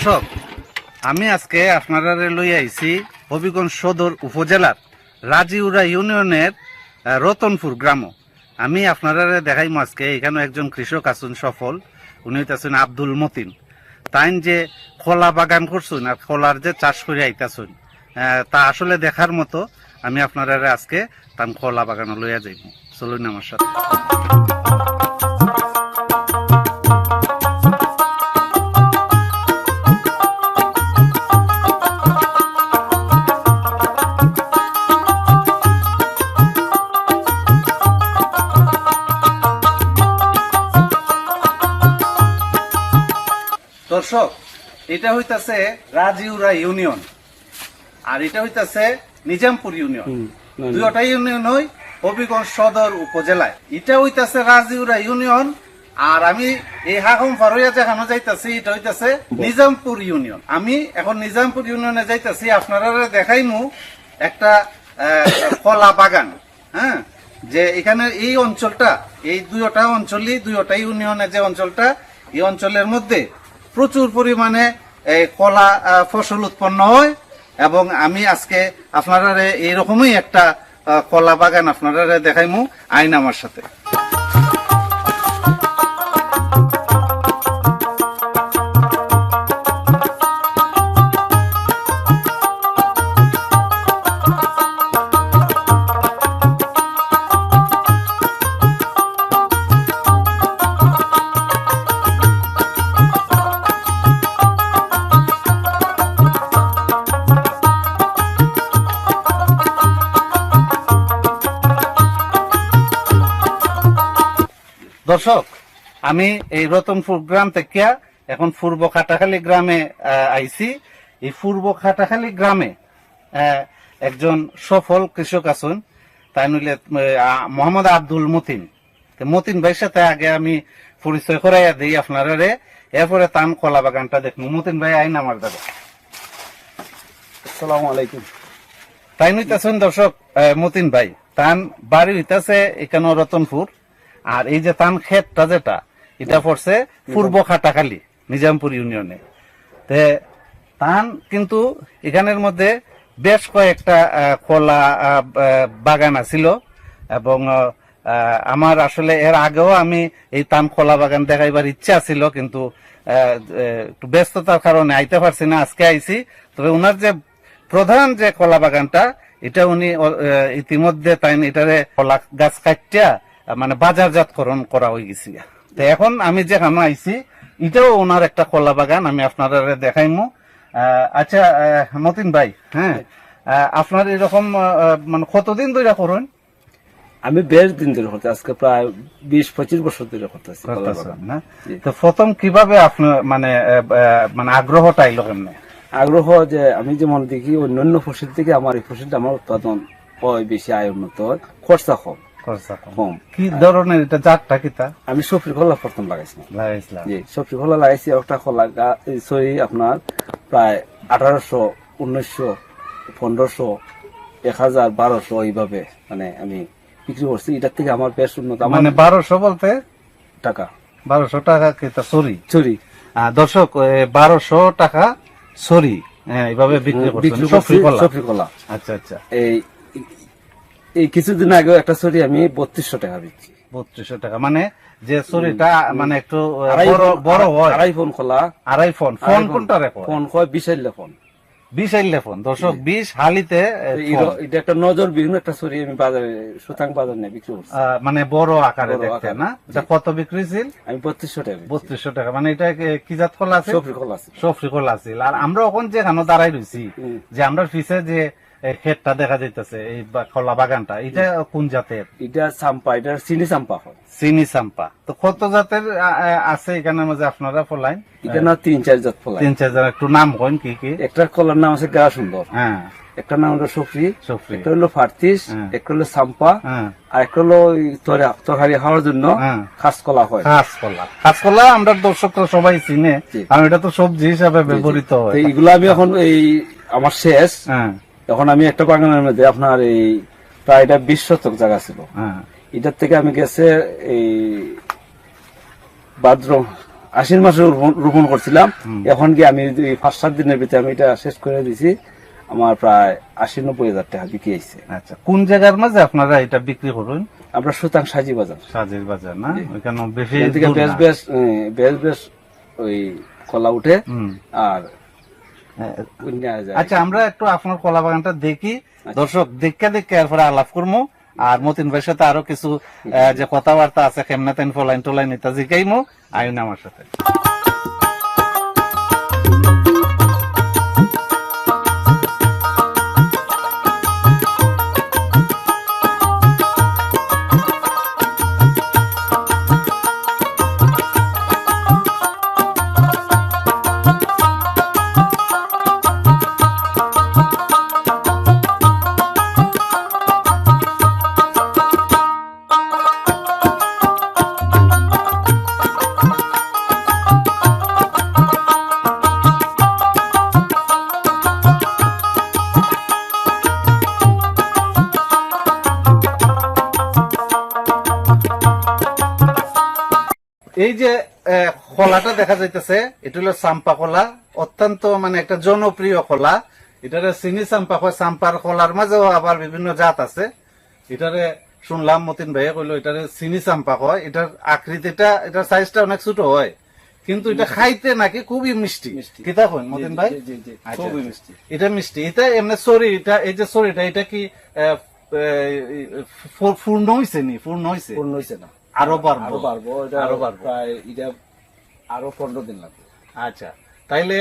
দর্শক, আমি আজকে আপনারা লই আইছি হবিগঞ্জ সদর উপজেলার রাজিউরা ইউনিয়নের রতনপুর গ্রাম। আমি আপনারা দেখাইম আজকে এখানে একজন কৃষক আছেন সফল, উনি হইতেছেন আব্দুল মতিন। তাই যে খোলা বাগান করছেন আর খোলার যে চাষ করে আইতাছেন তা আসলে দেখার মতো। আমি আপনারা আজকে তান খোলা বাগানে লইয়া যাইব, চলুন আমার সাথে। দর্শক, এটা হইতাছে রাজিউরা ইউনিয়ন আর এটা হইতাছে নিজামপুর ইউনিয়ন। দুইটা ইউনিয়ন হই হবিগঞ্জ সদর উপজেলায়। এটা হইতাছে রাজিউরা ইউনিয়ন আর আমি এই হাকম ফারুয়া যেখানে যাইতাছি এটা হইতাছে নিজামপুর ইউনিয়ন। আমি এখন নিজামপুর ইউনিয়নে যাইতাছি, আপনারা দেখাইমু একটা কলা বাগান। হ্যাঁ, যে এখানে এই অঞ্চলটা, এই দুইটা অঞ্চলই, দুইটা ইউনিয়নের যে অঞ্চলটা, এই অঞ্চলের মধ্যে প্রচুর পরিমাণে কলা ফসল উৎপন্ন হয়। এবং আমি আজকে আপনারা এইরকমই একটা কলা বাগান আপনারা দেখাইমু, আইন আমার সাথে। দর্শক, আমি এই রতনপুর গ্রাম থেকে এখন পূর্ব খাটাখালী গ্রামে আইছি। এই পূর্ব খাটাখালী গ্রামে একজন সফল কৃষক আছেন, তাই নইলে মোহাম্মদ আব্দুল মতিন। মতিন ভাইয়ের সাথে আগে আমি পরিচয় করাইয়া দিই আপনারা, এরপরে তান কলা বাগানটা দেখুন। মতিন ভাই আইন আমার দাদা। আসসালামু আলাইকুম। তাই নইতেছেন দর্শক, মতিন ভাই তান বাড়ি হইতেছে এখানে রতনপুর, আর এই যে তান ক্ষেতটা যেটা, এটা পড়ছে পূর্ব খাটাখালী নিজামপুর ইউনিয়নে। তান কিন্তু এখানের মধ্যে বেশ কয়েকটা কলা বাগান আছিল এবং আমার আসলে এর আগেও আমি এই তান কলা বাগান দেখাইবার ইচ্ছা ছিল, কিন্তু একটু ব্যস্ততার কারণে আইতে পারছি না। আজকে আইছি। তবে ওনার যে প্রধান যে কলা বাগানটা, এটা উনি ইতিমধ্যে তাই এটারে কলা গাছ কাটিয়া মানে বাজারজাতকরণ করা হয়ে গেছি। তো এখন আমি যেখানে আইছি এটাও ওনার একটা কলা বাগান, আমি আপনারা দেখাইমু। আচ্ছা মতিন ভাই, হ্যাঁ, আপনার এরকম মানে কতদিন ধরে করুন? আমি বেশ দিন ধরে করতে, আজকে প্রায় 20-25 বছর ধরে করতেছি। তো প্রথম কিভাবে আপনার মানে মানে আগ্রহটা আইলো কেমনে? আগ্রহ যে আমি যেমন দেখি অন্যান্য ফসল থেকে আমার এই ফসলটা আমার উৎপাদন হয় বেশি, আয় উন্নত, খরচা কম। কি ধরনের এটা জাতটা কিতা? আমি সফরি কলা প্রথম লাগাইছিলাম। জি, সফরি কলা লাগাইছি। একটা কলা সরি আপনার প্রায় 1800, 1900, 1500, 1000, 1200 এইভাবে মানে আমি বিক্রি করছি। এটার থেকে আমার বেশ উন্নত। মানে 1200 বলতে টাকা? 1200 টাকা কিতা সরি? চুরি। দর্শক, 1200 টাকা সরি এইভাবে বিক্রি করছেন সফরি কলা। আচ্ছা আচ্ছা। এই কিছুদিন আগে একটা ছড়ি আমি 3200 টাকা বিক্রি। 3200 টাকা মানে যে ছড়িটা মানে একটু বড় হয়, আড়াই ফোন খোলা। আড়াই ফোন। ফোন কোনটা রেখো? ফোন হয় 20 ফোন। 20 ফোন। দর্শক, 20 হালিতে এটা একটা নজর বিভিন্ন একটা ছড়ি আমি বাজারে সুতাং বাজার নিয়ে বিক্রি করছি। মানে বড় আকারে দেখতে না? এটা কত বিক্রি ছিল? আমি 3200 টাকা। 3200 টাকা। মানে এটা কি জাত কলা আছে? সফরি কলা আছে। সফরি কলা আছে। আর আমরা ওখানে যেখানে দাঁড়াই রইছি, যে আমরা পিছে যে ক্ষেতটা দেখা যাইতেছে, এই কলা বাগানটা, এটা কোন জাতের? এটা চাম্পা, এটা চিনি চাম্পা হয়। চিনি চাম্পা। তো কত জাতের আছে এখানের মাঝে আপনারা ফলাইন? এখানে 3-4 জাত ফলাই। 3-4 জাত। একটু নাম কইন কি কি? একটা কলার নাম আছে গা সুন্দর, হ্যাঁ। একটা নাম হলো সফরি, একটা হলো ফার্তিস, একটা হলো চাম্পা, আর একটা হলো তরকারি খাওয়ার জন্য খাস কলা হয়। খাস কলা আমরা দর্শকরা সবাই চিনে, কারণ এটা তো সবজি হিসাবে ব্যবহৃত হয়। এইগুলো আমি এখন এই আমার শেষ, এখন আমি একটা বাগানের মধ্যে আপনার এই প্রায় এটা 20 শতক জায়গা ছিল। এটার থেকে আমি গেছে এই ভাদ্র আশ্বিন মাসে রোপণ করছিলাম। এখন কি আমি 5-7 দিনের ভিতরে আমি এটা শেষ করে দিছি। আমার প্রায় 80-90 হাজার টাকা বিক্রি হয়েছে। আচ্ছা, কোন জায়গার মাঝে আপনারা এটা বিক্রি করুন? আমরা সুতাং সাজি বাজার, সাজের বাজার না, ওইখানে বেশি এখান থেকে বেশ ওই কলা উঠে আর নেওয়া যায়। আচ্ছা, আমরা একটু আপনার কলা বাগানটা দেখি, দর্শক দেখে এরপরে আলাপ করবো। আর মতিন ভাইয়ের সাথে আরো কিছু যে কথাবার্তা আছে, কেমনা তেন ফলাইন টোলাইন এটা জিকাইমো আইন আমার সাথে। এই যে কলাটা দেখা যাইতেছে, এটা হলো চাম্পা কলা, অত্যন্ত মানে একটা জনপ্রিয় কলা। এটারে চিনি চাম্পা কয়। চাম্পার কলার মাঝেও আবার বিভিন্ন জাত আছে। এটারে শুনলাম মতিন ভাইয়ে কইলো এটারে চিনি চাম্পা কয়। এটার আকৃতিটা, এটার সাইজটা অনেক ছোট হয়, কিন্তু এটা খাইতে নাকি খুবই মিষ্টি। কিতা কইন মতিন ভাই? খুবই মিষ্টি। এটা মিষ্টি। এটা এমনি সরি, এটা এই যে সরিটা, এটা কি পূর্ণ হইছে নি? পূর্ণ হইছে? পূর্ণ হইছে না, আরো বাড়বো। আরো বাড়বো প্রায় এটা আরো 15 দিন লাগবে। আচ্ছা, তাইলে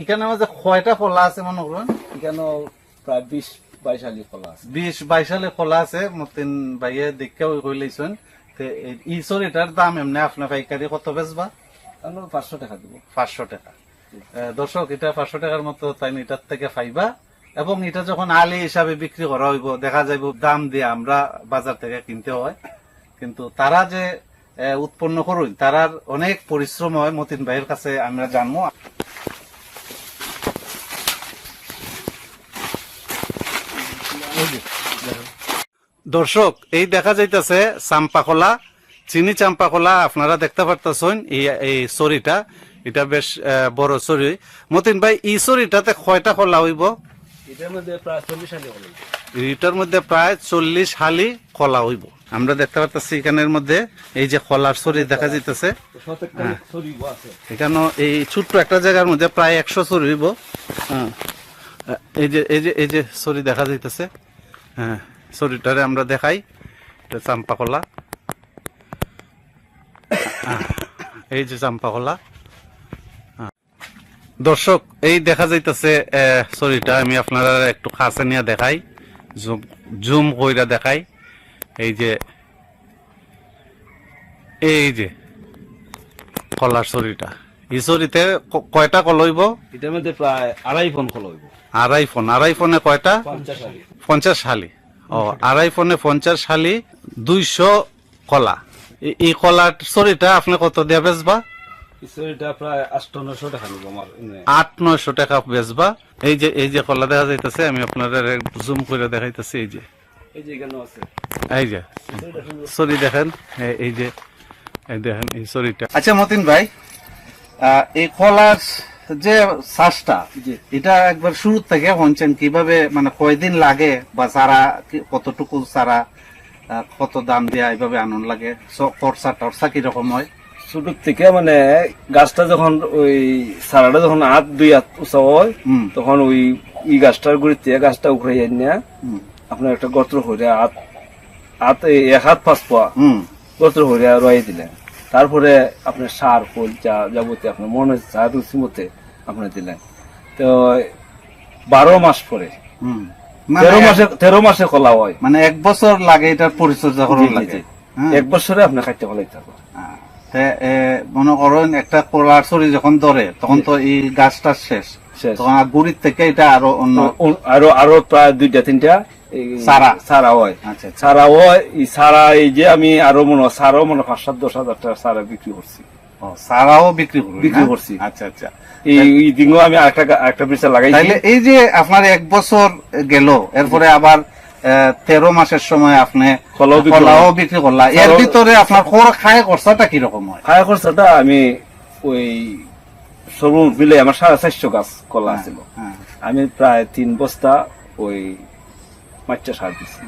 এখানে আমাদের কয়টা কলা আছে মনে করুন? এখানে প্রায় 20-22 হালি কলা আছে। 20-22 সালে কলা আছে। মতিন ভাইয়ে দেখে কইলেছেন ই সরিটার দাম এমনি আপনার পাইকারি কত বেচবা? 500 টাকা দিব। 500 টাকা। দর্শক, এটা 500 টাকার মতো তাই এটার থেকে পাইবা। এবং এটা যখন আলি হিসাবে বিক্রি করা হইব, দেখা যাইব দাম দিয়ে আমরা বাজার থেকে কিনতে হয়। কিন্তু তারা যে উৎপন্ন করুন, তারার অনেক পরিশ্রম হয়। মতিন ভাইয়ের কাছে আমরা জানবো। দর্শক, এই দেখা যাইতেছে চাম্পা কলা, চিনি চাম্পা কলা। আপনারা দেখতে পারতেছেন এই সরিটা, এটা বেশ বড় সরি। মতিন ভাই, এই সরিটাতে কয়টা কলা হইব? এটার মধ্যে প্রায় 40 হালি কলা। এটার মধ্যে প্রায় 40 হালি কলা হইব। আমরা দেখতে পাচ্ছি এখানের মধ্যে এই যে কলার সরি দেখা যাইতেছে। এখানে এই ছোট্ট একটা জায়গার মধ্যে প্রায় 100 সরি হইব। এই যে সরি দেখা যাইতেছে। হ্যাঁ, সরিটারে আমরা দেখাই, এটা চাম্পা কলা। এই যে চাম্পা কলা। দর্শক, এই দেখা যাইতেছে সরিটা, আমি আপনারা একটু কাছে নিয়ে দেখাই, জুম কইরা দেখাই। এই যে কলার সরিটা, এই সরিতে কয়টা কল হইব? এটার মধ্যে প্রায় 2.5 ফোন কলা হইব। 2.5 ফোনে কয়টা? 50 হালি। ও, 2.5 ফোনে 50 হালি, 200 কলা। এই কলার সরিটা আপনি কত দিয়ে বেচবা? এটা প্রায় 800-900 টাকা নিব আমার। 800-900 টাকা বেচবা। এই যে কলা দেখা যাইতেছে, আমি আপনাদের জুম করে দেখাইতেছি। এই যে এখানে আছে, এই যে সরি দেখেন, এই যে দেখেন এই সরিটা। আচ্ছা মতিন ভাই, এই কলার যে চাষটা, এটা একবার শুরু থেকে হচ্ছেন কিভাবে, মানে কয়দিন লাগে, বা চারা কতটুকু চারা, কত দাম দেয়া এইভাবে আনন্দ লাগে, খরচা টরচা কিরকম হয়? ছোট থেকে মানে গাছটা যখন ওই চারাটা যখন 2 হাত উঁচা হয়, তখন ওই গাছটার গুড়িতে গাছটা উখড়ে নিয়ে আপনার একটা গর্ত করে 1 হাত 5 পা গর্ত করে রয়ে দিলেন। তারপরে আপনার সার ফুল যা যাবতীয় আপনার মনে যা রুচি মতে আপনার দিলেন। তো 12 মাস পরে 13 মাসে কলা হয়। মানে 1 বছর লাগে এটার পরিচর্যা করার লাগে। 1 বছরে আপনার খাইতে ফলাইতে হবে। মনে করেন একটা কলার সরি যখন ধরে, তখন তো এই গাছটা শেষ, তখন গুড়ির থেকে এটা আরো অন্য আরো প্রায় 2-3টা সারা হয়। আচ্ছা, সারা হয়। এই সারা, এই যে আমি আরো মনে 5-7-10 হাজার টাকা সারা বিক্রি করছি। সারাও বিক্রি করছি। আচ্ছা আচ্ছা, এই দিনও আমি আরেকটা পিছা লাগাই। তাইলে এই যে আপনার 1 বছর গেল, এরপরে আবার 13 মাসের সময় আপনি কলাও বিক্রি কলাও বিক্রি করলা, এর ভিতরে আপনার খায় খরচাটা কিরকম হয়? খায় খরচাটা আমি ওই সর্বমোট মিলে আমার 450 গাছ কলা ছিল, হ্যাঁ, আমি প্রায় 3 বস্তা ওই মাইচা সার দিছি,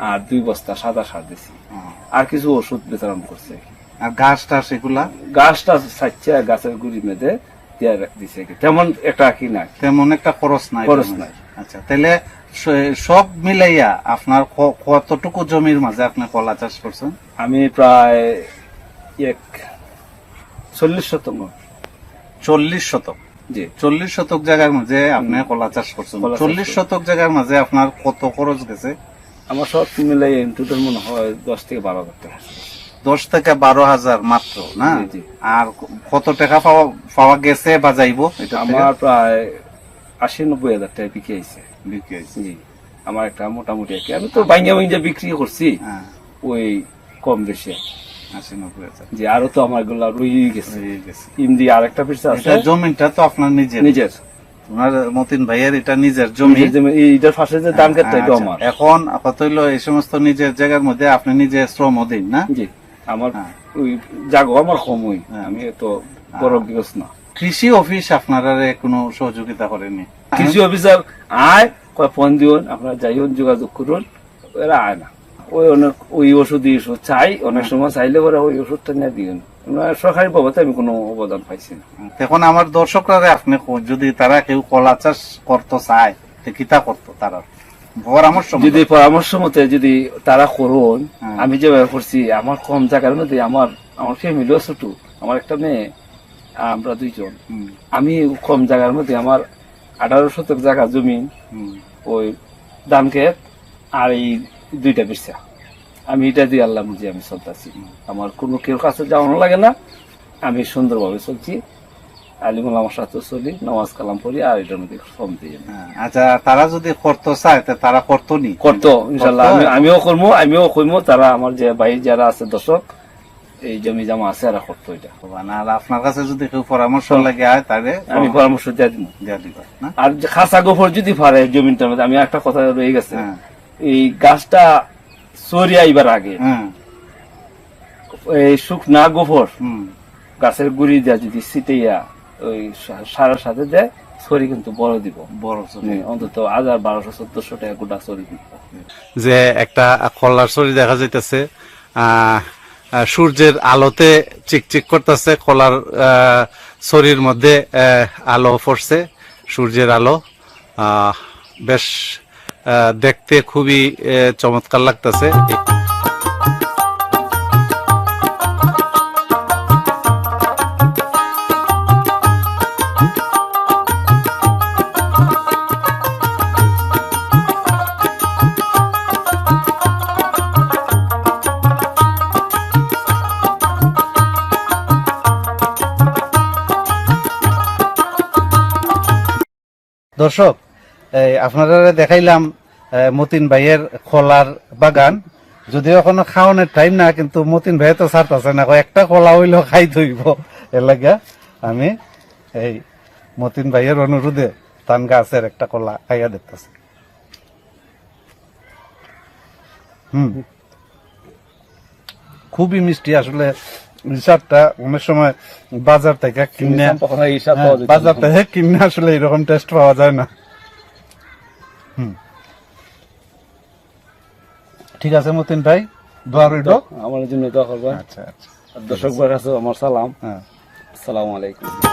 আর 2 বস্তা সাদা সার দিছি, আর কিছু ওষুধ বিতরণ করছে। আর গাছটা সেগুলা গাছটা সাইচা গাছের গুড়ি মেঁধে দিয়ে দিছে, তেমন একটা কি না, তেমন একটা খরচ নাই। খরচ নাই। আচ্ছা, তাহলে সব মিলাইয়া আপনার কতটুকু জমির মাঝে আপনি কলা চাষ করছেন? আমি প্রায় 40 শতক। 40 শতক? জি, 40 শতক জায়গার মাঝে আপনি কলা চাষ করছেন। কলা চাষ 40 শতক জায়গার মাঝে আপনার কত খরচ গেছে? আমার সব মিলাই টোটাল মনে হয় 10 থেকে 12 হাজার টাকা। 10 থেকে 12,000 মাত্র না? জি, জি। আর কত টাকা পাওয়া গেছে বা যাইবো? এটা আমার প্রায় 80-90 হাজার টাকা বিক্রি হয়েছে। বিক্রি হয়েছে। জি, আমার একটা মোটামুটি আর কি, আমি তো বাইঙ্গা বিক্রি করছি হ্যাঁ, ওই কম বেশি। 80-90 হাজার। যে আরো তো আমার এগুলা রয়ে গেছে, হয়ে গেছে। ইন্দি আর একটা পিস আছে এটা জমিটা তো আপনার নিজের? নিজের। ওনার মতিন ভাইয়ের এটা নিজের জমি। এইটার পাশে যে ধান ক্ষেতটা এটা আচ্ছা, আমার। এখন কত হইলো এই সমস্ত নিজের জায়গার মধ্যে আপনি নিজে শ্রম দিন না? জি, আমার হ্যাঁ। ওই জাগো আমার কমই, হ্যাঁ। আমি তো বড় গৃহস্থ না। কৃষি অফিস আপনারা কোনো সহযোগিতা করেনি? কৃষি অফিসার আয় কয় ফোন দিন, আপনারা যাইন যোগাযোগ করুন, এরা আয় না। ওই অনেক ওই ওষুধ চাই, অনেক সময় চাইলে পরে ওই ওষুধটা নিয়ে দিন, সরকারি বাবদে আমি কোনো অবদান পাইছি না। এখন আমার দর্শকরা আপনি যদি তারা কেউ কলা চাষ করতে চায় তো কিতা করতো তারা পরামর্শ? যদি পরামর্শ মতে যদি তারা করুন, হ্যাঁ। আমি যেভাবে করছি, আমার কম জায়গার মধ্যে আমার ফ্যামিলিও ছোট, আমার একটা মেয়ে, আমরা 2 জন, আমি কম জায়গার মধ্যে আমার 18 শতক জায়গা জমি, ওই ধান ক্ষেত আর এই 2টা বিরসা, আমি এটা দিয়ে আল্লাহ বুঝি আমি চলতেছি। আমার কোনো কেউ কাছে যাওয়ানো লাগে না, আমি সুন্দরভাবে চলছি, আলিমুল আমার সাথে চলি, নামাজ কালাম পড়ি, আর এটার মধ্যে শ্রম দিই। আচ্ছা, তারা যদি করতে চায় তা তারা করতো নি? করতো ইনশাল্লাহ, আমিও করবো, তারা আমার যে ভাই যারা আছে দর্শক, এই জমি জমা আছে এরা করতো এটা। আর আপনার কাছে যদি কেউ পরামর্শ লাগে হয় তাহলে আমি পরামর্শ দিয়ে দিব। দিয়া দিবা না? আর যে খাসা গোফর যদি পারে জমিটার মধ্যে, আমি একটা কথা রয়ে গেছে, হ্যাঁ, এই গাছটা সরিয়া আইবার আগে হ্যাঁ, এই শুকনা গোফর হুম, গাছের গুড়ি দেয়া যদি ছিটাইয়া ওই সারের সাথে দেয়, সরি কিন্তু বড় দিব, বড় অন্তত 1200-1400 টাকা গোটা সরি দিব। যে একটা কলার ছড়ি দেখা যাইতেছে, সূর্যের আলোতে চিকচিক করতেছে, কলার ছড়ির মধ্যে আলো পড়ছে, সূর্যের আলো, বেশ দেখতে খুবই চমৎকার লাগতেছে। দর্শক, আপনারা দেখাইলাম মতিন ভাইয়ের কলার বাগান, যদিও এখনো খাওয়ানোর টাইম না, কিন্তু মতিন ভাই তো ছাড়তেছে না, একটা কলা হইলেও খাই ধইব, এর লাগা আমি এই মতিন ভাইয়ের অনুরোধে তান গাছের একটা কলা খাইয়া দেখতেছি। খুবই মিষ্টি আসলে। হিসাবটা অনেক সময় বাজার থেকে কিনে, বাজার থেকে কিনে আসলে এরকম টেস্ট পাওয়া যায় না। ঠিক আছে মতিন ভাই, দোয়া রইল আমার জন্য দোয়া করবেন। আচ্ছা আচ্ছা, দর্শক ভাইয়ের কাছে আমার সালাম। হ্যাঁ, আসসালামু আলাইকুম।